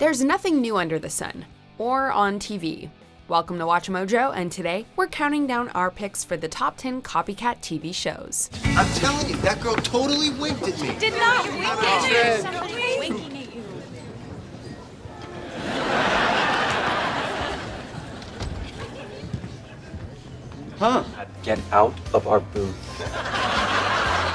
There's nothing new under the sun, or on TV. Welcome to WatchMojo, and today we're counting down our picks for the top 10 Copycat TV shows. I'm telling you, that girl totally winked at me. Did not wink at you. Winking at you. Huh? Get out of our booth.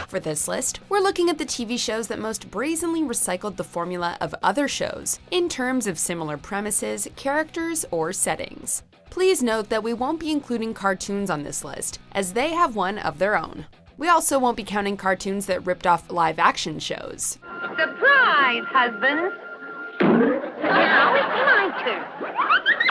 For this list, we're looking at the TV shows that most brazenly recycled the formula of other shows, in terms of similar premises, characters, or settings. Please note that we won't be including cartoons on this list, as they have one of their own. We also won't be counting cartoons that ripped off live-action shows. Surprise, husbands! Now it's my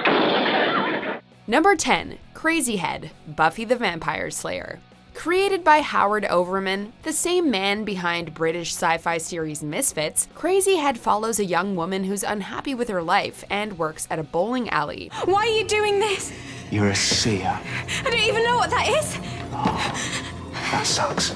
turn. Number 10, Crazy Head, Buffy the Vampire Slayer. Created by Howard Overman, the same man behind British sci-fi series Misfits, Crazy Head follows a young woman who's unhappy with her life and works at a bowling alley. Why are you doing this? You're a seer. I don't even know what that is. That sucks.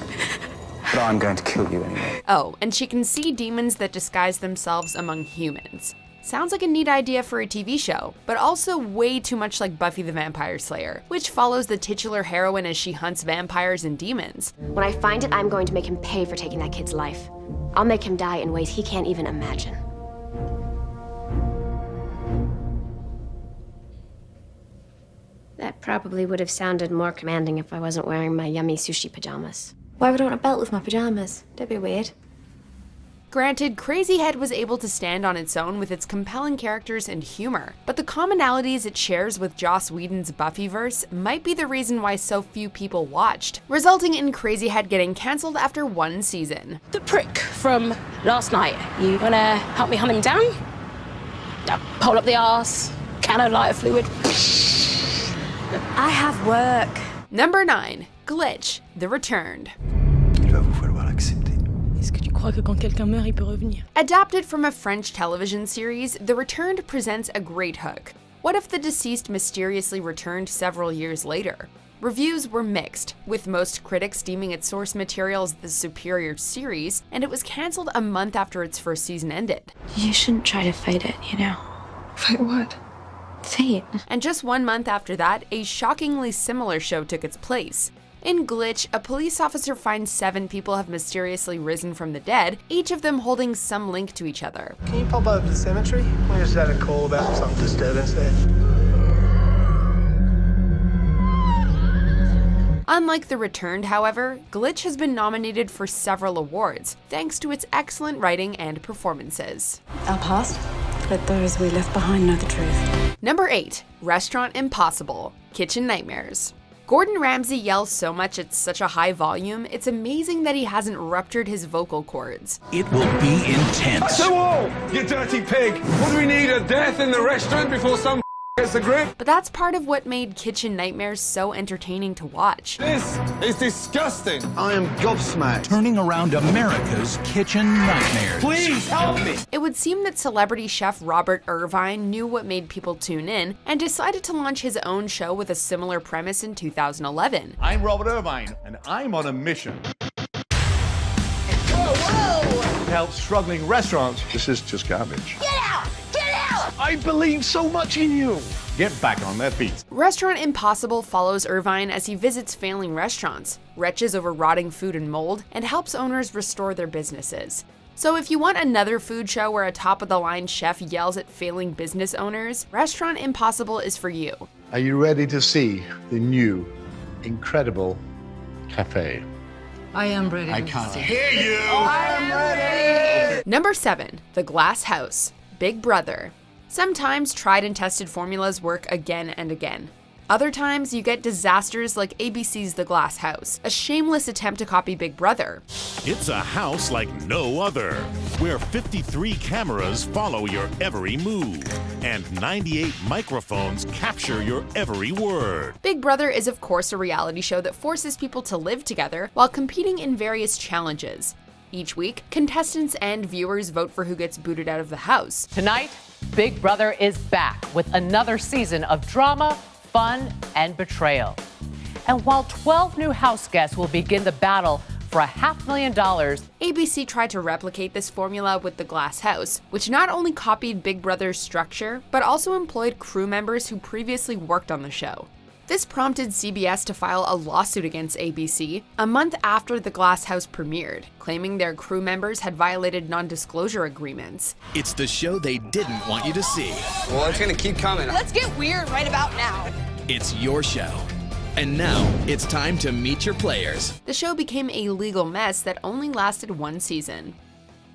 But I'm going to kill you anyway. Oh, and she can see demons that disguise themselves among humans. Sounds like a neat idea for a TV show, but also way too much like Buffy the Vampire Slayer, which follows the titular heroine as she hunts vampires and demons. When I find it, I'm going to make him pay for taking that kid's life. I'll make him die in ways he can't even imagine. That probably would have sounded more commanding if I wasn't wearing my yummy sushi pajamas. Why would I want a belt with my pajamas? That'd be weird. Granted, Crazy Head was able to stand on its own with its compelling characters and humor, but the commonalities it shares with Joss Whedon's Buffyverse might be the reason why so few people watched, resulting in Crazy Head getting cancelled after one season. The prick from last night. You wanna help me hunt him down? Pull up the arse, can of lighter fluid. I have work. Number 9, Glitch, The Returned. Il va vous falloir accepter. Est-ce que tu crois que quand quelqu'un meurt, il peut revenir? Adapted from a French television series, The Returned presents a great hook. What if the deceased mysteriously returned several years later? Reviews were mixed, with most critics deeming its source material as the superior series, and it was cancelled a month after its first season ended. You shouldn't try to fight it, you know. Fight what? Fate. And just 1 month after that, a shockingly similar show took its place. In Glitch, a police officer finds 7 people have mysteriously risen from the dead, each of them holding some link to each other. Can you pop over to the cemetery? We just had a call about some disturbance there. Unlike The Returned, however, Glitch has been nominated for several awards, thanks to its excellent writing and performances. Our past, let those we left behind know the truth. Number 8, Restaurant Impossible, Kitchen Nightmares. Gordon Ramsay yells so much at such a high volume, it's amazing that he hasn't ruptured his vocal cords. It will be intense. So all, you dirty pig! Would we need a death in the restaurant before some gets the grip? But that's part of what made Kitchen Nightmares so entertaining to watch. This is disgusting. I am gobsmacked. Turning around America's kitchen nightmares. Please help me. It would seem that celebrity chef Robert Irvine knew what made people tune in and decided to launch his own show with a similar premise in 2011. I'm Robert Irvine, and I'm on a mission. To help struggling restaurants. This is just garbage. Get out! Get out! I believe so much in you. Get back on their feet. Restaurant Impossible follows Irvine as he visits failing restaurants, retches over rotting food and mold, and helps owners restore their businesses. So if you want another food show where a top-of-the-line chef yells at failing business owners, Restaurant Impossible is for you. Are you ready to see the new, incredible cafe? I am ready. I can't Hear you. I am ready. Number 7, The Glass House, Big Brother. Sometimes tried and tested formulas work again and again. Other times, you get disasters like ABC's The Glass House, a shameless attempt to copy Big Brother. It's a house like no other, where 53 cameras follow your every move, and 98 microphones capture your every word. Big Brother is, of course, a reality show that forces people to live together while competing in various challenges. Each week, contestants and viewers vote for who gets booted out of the house. Tonight, Big Brother is back with another season of drama, fun, and betrayal. And while 12 new house guests will begin the battle for $500,000. ABC tried to replicate this formula with The Glass House, which not only copied Big Brother's structure, but also employed crew members who previously worked on the show. This prompted CBS to file a lawsuit against ABC a month after The Glass House premiered, claiming their crew members had violated non-disclosure agreements. It's the show they didn't want you to see. Well, it's gonna keep coming. Let's get weird right about now. It's your show. And now, it's time to meet your players. The show became a legal mess that only lasted one season.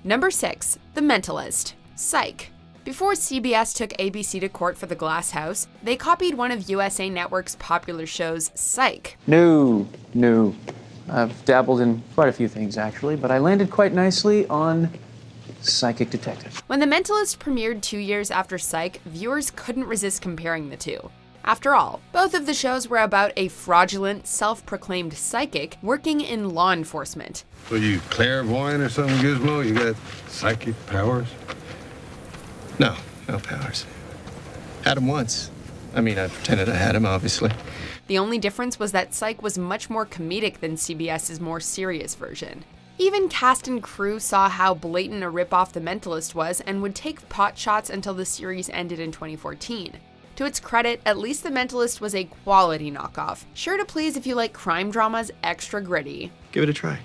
Number 6. The Mentalist. Psych. Before CBS took ABC to court for The Glass House, they copied one of USA Network's popular shows, Psych. No. I've dabbled in quite a few things, actually, but I landed quite nicely on Psychic Detective. When The Mentalist premiered 2 years after Psych, viewers couldn't resist comparing the two. After all, both of the shows were about a fraudulent, self-proclaimed psychic working in law enforcement. So you clairvoyant or something, Gizmo? You got psychic powers? No powers. Had him once. I mean, I pretended I had him, obviously. The only difference was that Psych was much more comedic than CBS's more serious version. Even cast and crew saw how blatant a ripoff The Mentalist was and would take pot shots until the series ended in 2014. To its credit, at least The Mentalist was a quality knockoff, sure to please if you like crime dramas extra gritty. Give it a try.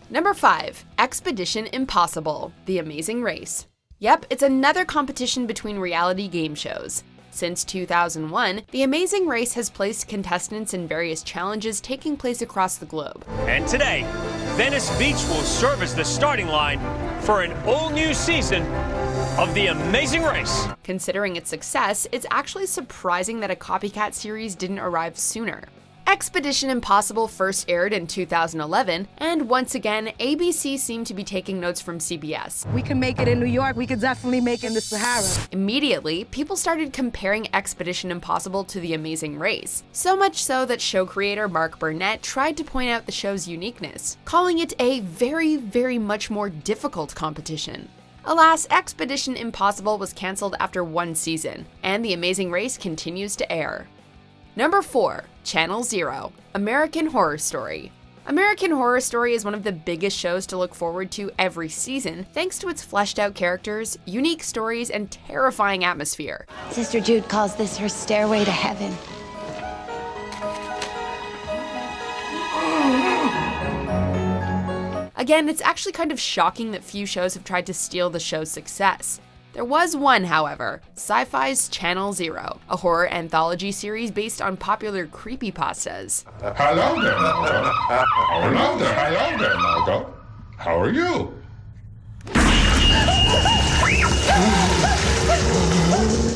Number 5. Expedition Impossible: The Amazing Race. Yep, it's another competition between reality game shows. Since 2001, The Amazing Race has placed contestants in various challenges taking place across the globe. And today, Venice Beach will serve as the starting line for an all-new season of The Amazing Race. Considering its success, it's actually surprising that a Copycat series didn't arrive sooner. Expedition Impossible first aired in 2011, and once again, ABC seemed to be taking notes from CBS. We can make it in New York, we could definitely make it in the Sahara. Immediately, people started comparing Expedition Impossible to The Amazing Race, so much so that show creator Mark Burnett tried to point out the show's uniqueness, calling it a very much more difficult competition. Alas, Expedition Impossible was cancelled after one season, and The Amazing Race continues to air. Number 4. Channel Zero: American Horror Story. American Horror Story is one of the biggest shows to look forward to every season, thanks to its fleshed out characters, unique stories, and terrifying atmosphere. Sister Jude calls this her stairway to heaven. Again, it's actually kind of shocking that few shows have tried to steal the show's success. There was one, however, Sci-Fi's Channel Zero, a horror anthology series based on popular creepypastas. Hello there, Margot. Hello there, Margot. How are you?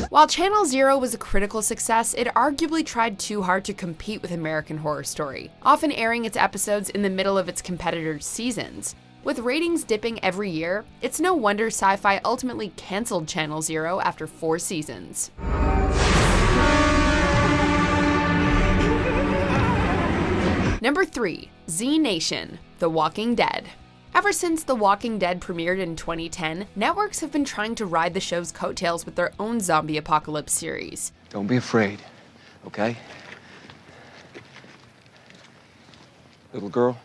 While Channel Zero was a critical success, it arguably tried too hard to compete with American Horror Story, often airing its episodes in the middle of its competitors' seasons. With ratings dipping every year, it's no wonder Sci-Fi ultimately canceled Channel Zero after 4 seasons. Number 3. Znation: The Walking Dead. Ever since The Walking Dead premiered in 2010, networks have been trying to ride the show's coattails with their own zombie apocalypse series. Don't be afraid, okay? Little girl?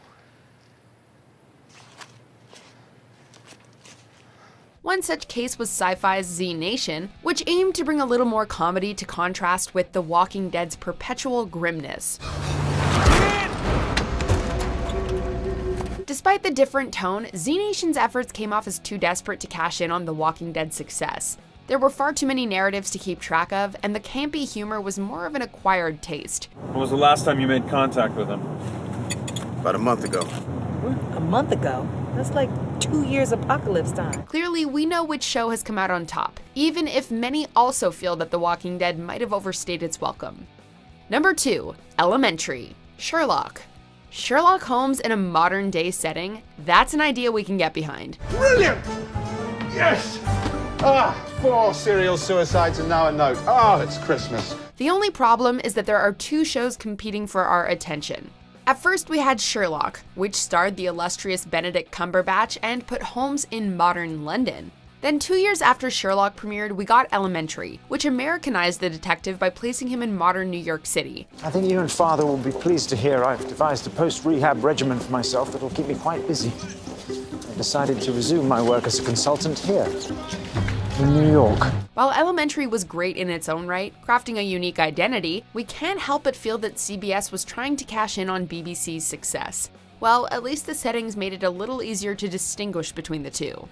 One such case was Sci-Fi's Znation, which aimed to bring a little more comedy to contrast with The Walking Dead's perpetual grimness. Despite the different tone, Znation's efforts came off as too desperate to cash in on The Walking Dead's success. There were far too many narratives to keep track of, and the campy humor was more of an acquired taste. When was the last time you made contact with him? About a month ago. A month ago? That's like 2 years apocalypse time. Clearly, we know which show has come out on top, even if many also feel that The Walking Dead might have overstayed its welcome. Number 2. Elementary: Sherlock. Sherlock Holmes in a modern-day setting, that's an idea we can get behind. Brilliant! Yes! 4 serial suicides and now a note. Oh, it's Christmas. The only problem is that there are 2 shows competing for our attention. At first, we had Sherlock, which starred the illustrious Benedict Cumberbatch and put Holmes in modern London. Then 2 years after Sherlock premiered, we got Elementary, which Americanized the detective by placing him in modern New York City. I think you and Father will be pleased to hear I've devised a post-rehab regimen for myself that'll keep me quite busy. I decided to resume my work as a consultant here in New York. While Elementary was great in its own right, crafting a unique identity, we can't help but feel that CBS was trying to cash in on BBC's success. Well, at least the settings made it a little easier to distinguish between the two.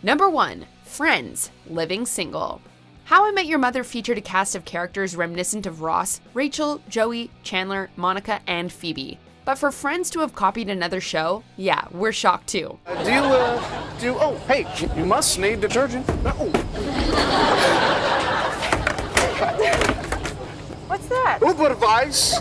Number 1. Friends, Living Single. How I Met Your Mother featured a cast of characters reminiscent of Ross, Rachel, Joey, Chandler, Monica, and Phoebe. But for Friends to have copied another show, yeah, we're shocked too. Oh, hey, you must need detergent. What's that? Advice.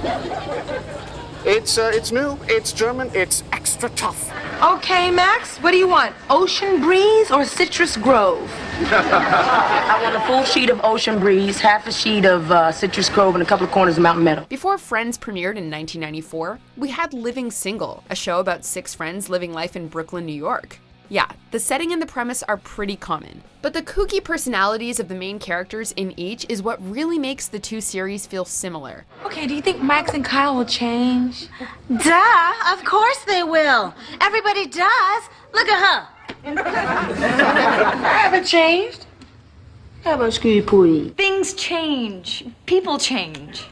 It's new, it's German, it's extra tough. Okay, Max, what do you want? Ocean Breeze or Citrus Grove? I want a full sheet of Ocean Breeze, half a sheet of Citrus Grove, and a couple of corners of Mountain Meadow. Before Friends premiered in 1994, we had Living Single, a show about 6 friends living life in Brooklyn, New York. Yeah, the setting and the premise are pretty common, but the kooky personalities of the main characters in each is what really makes the two series feel similar. Okay, do you think Max and Kyle will change? Duh, of course they will. Everybody does. Look at her. I haven't changed. How about Scooty Pooty? Things change. People change.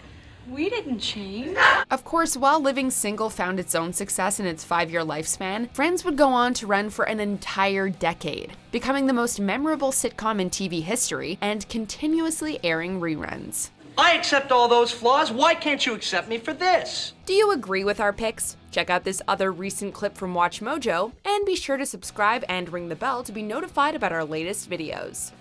We didn't change. Of course, while Living Single found its own success in its 5-year lifespan, Friends would go on to run for an entire decade, becoming the most memorable sitcom in TV history and continuously airing reruns. I accept all those flaws. Why can't you accept me for this? Do you agree with our picks? Check out this other recent clip from WatchMojo, and be sure to subscribe and ring the bell to be notified about our latest videos.